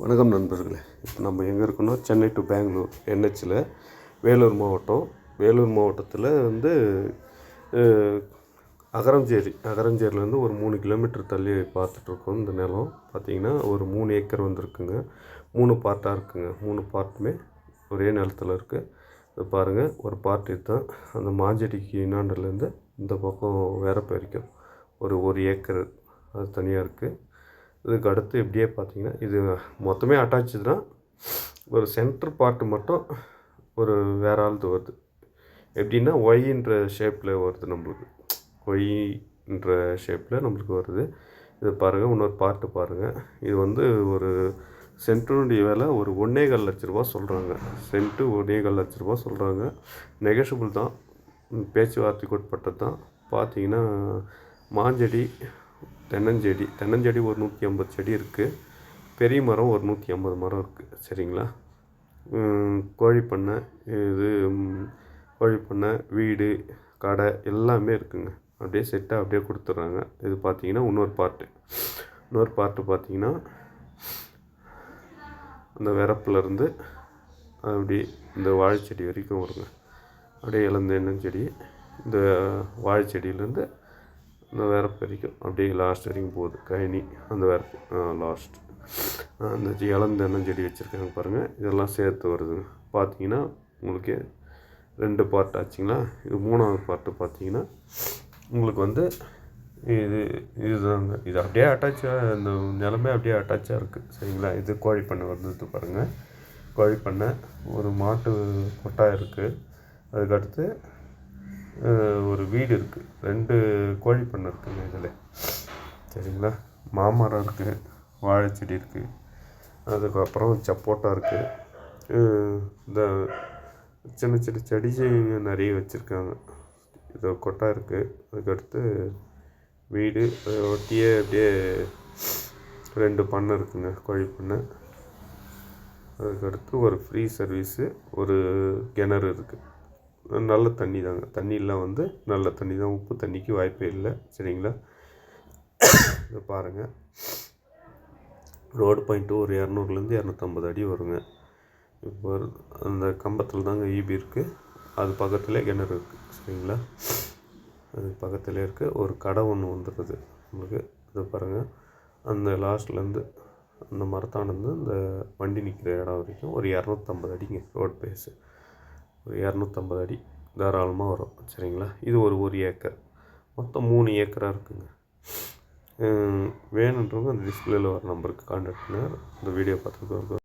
வணக்கம் நண்பர்களே. இப்போ நம்ம எங்கே இருக்கோன்னா சென்னை டு பெங்களூர் என்ஹெச்சில் வேலூர் மாவட்டம். வேலூர் மாவட்டத்தில் அகரஞ்சேரிலேருந்து ஒரு 3 கிலோமீட்டர் தள்ளி பார்த்துட்ருக்கோம். இந்த நிலம் பார்த்திங்கன்னா ஒரு 3 ஏக்கர் வந்துருக்குங்க. 3 பார்ட்டாக இருக்குங்க. 3 பார்ட்டுமே ஒரே நிலத்தில் இருக்குது. இது பாருங்கள், ஒரு பார்ட் இதுதான். அந்த மாஞ்செடிக்கு இன்னாண்டலேருந்து இந்த பக்கம் வேறப்ப வரைக்கும் ஒரு ஏக்கர் அது தனியாக இருக்குது. இதுக்கு அடுத்து இப்படியே பார்த்திங்கன்னா இது மொத்தமே அட்டாச்சு தான். ஒரு சென்ட்ரு பார்ட்டு மட்டும் வேறு ஆள்து வருது. எப்படின்னா ஒய்ன்ற ஷேப்பில் வருது. நம்மளுக்கு ஒய்ன்ற ஷேப்பில் நம்மளுக்கு வருது. இது பாருங்கள், இன்னொரு பார்ட்டு பாருங்கள். இது ஒரு சென்ட்டுடைய விலை ஒரு 1.25 லட்ச ரூபா சொல்கிறாங்க. சென்ட்டு 1.25 லட்ச ரூபா சொல்கிறாங்க. நெகஷியபிள் தான், பேச்சுவார்த்தைக்கு உட்பட்டது தான். பார்த்திங்கன்னா மாஞ்செடி, தென்னஞ்செடி ஒரு 150 செடி இருக்குது. பெரிய மரம் ஒரு 150 மரம் இருக்குது. சரிங்களா. கோழிப்பண்ணை, கோழிப்பண்ணை, வீடு, கடை எல்லாமே இருக்குங்க. அப்படியே செட்டாக அப்படியே கொடுத்துட்றாங்க. இது பார்த்திங்கன்னா இன்னொரு பார்ட்டு பார்த்திங்கன்னா அந்த வரப்புலேருந்து அப்படி இந்த வாழைச்செடி வரைக்கும் வருங்க. அப்படியே இளந்தென்னஞ்செடி, இந்த வாழைச்செடியிலேருந்து இந்த வரப்பு வரைக்கும் அப்படியே லாஸ்ட் வரைக்கும் போகுது. கழனி அந்த வரப்பு லாஸ்ட். அந்த இளந்தென்னஞ்செடி வச்சுருக்காங்க பாருங்கள். இதெல்லாம் சேர்த்து வருதுங்க. பார்த்தீங்கன்னா உங்களுக்கு 2 பார்ட் ஆச்சுங்களா. இது 3வது பார்ட்டு பார்த்தீங்கன்னா உங்களுக்கு இதுதாங்க. இது அப்படியே அட்டாச்சாக, இந்த நிலமே அப்படியே அட்டாச்சாக இருக்குது. சரிங்களா. இது கோழிப்பண்ணை வந்துட்டு பாருங்கள். கோழிப்பண்ணை, ஒரு மாட்டு கொட்டாய் இருக்குது. அதுக்கடுத்து ஒரு வீடு இருக்குது. 2 கோழிப்பண்ணை இருக்குதுங்க இதில். சரிங்களா. மாமரம் இருக்குது, வாழைச்செடி இருக்குது, அதுக்கப்புறம் சப்போட்டா இருக்குது. இந்த சின்ன சின்ன செடி நிறைய வச்சுருக்காங்க. இது கொட்டாய் இருக்குது. அதுக்கடுத்து வீடு, ஒட்டியே அப்படியே 2 பண்ணை இருக்குதுங்க, கோழிப்பண்ணை. அதுக்கடுத்து ஒரு ஃப்ரீ சர்வீஸு, ஒரு கிணறு இருக்குது. நல்ல தண்ணி தாங்க. தண்ணியெலாம் நல்ல தண்ணி தான், உப்பு தண்ணிக்கு வாய்ப்பே இல்லை. சரிங்களா. இதை பாருங்கள், ரோடு பாயிண்ட்டு ஒரு 200லேருந்து 250 அடி வருங்க. இப்போ அந்த கம்பத்தில் தாங்க ஈபி இருக்குது. அது பக்கத்துலேயே கிணறு இருக்குது. சரிங்களா. அது பக்கத்துலேயே இருக்குது. ஒரு கடை ஒன்று வந்துடுது உங்களுக்கு. இது பாருங்கள், அந்த லாஸ்ட்லேருந்து அந்த மரத்தானது இந்த வண்டி நிற்கிற இடம் வரைக்கும் ஒரு 250 அடிங்க. ரோட் பேஸு ஒரு 250 அடி தாராளமாக வரும். சரிங்களா. இது ஒரு ஏக்கர், மொத்தம் 3 ஏக்கராக இருக்குங்க. வேணுன்றவங்க அந்த டிஸ்பிளேயில் வர நம்பருக்கு கான்டாக்ட் பண்ணுங்கள். இந்த வீடியோ பார்த்துட்டு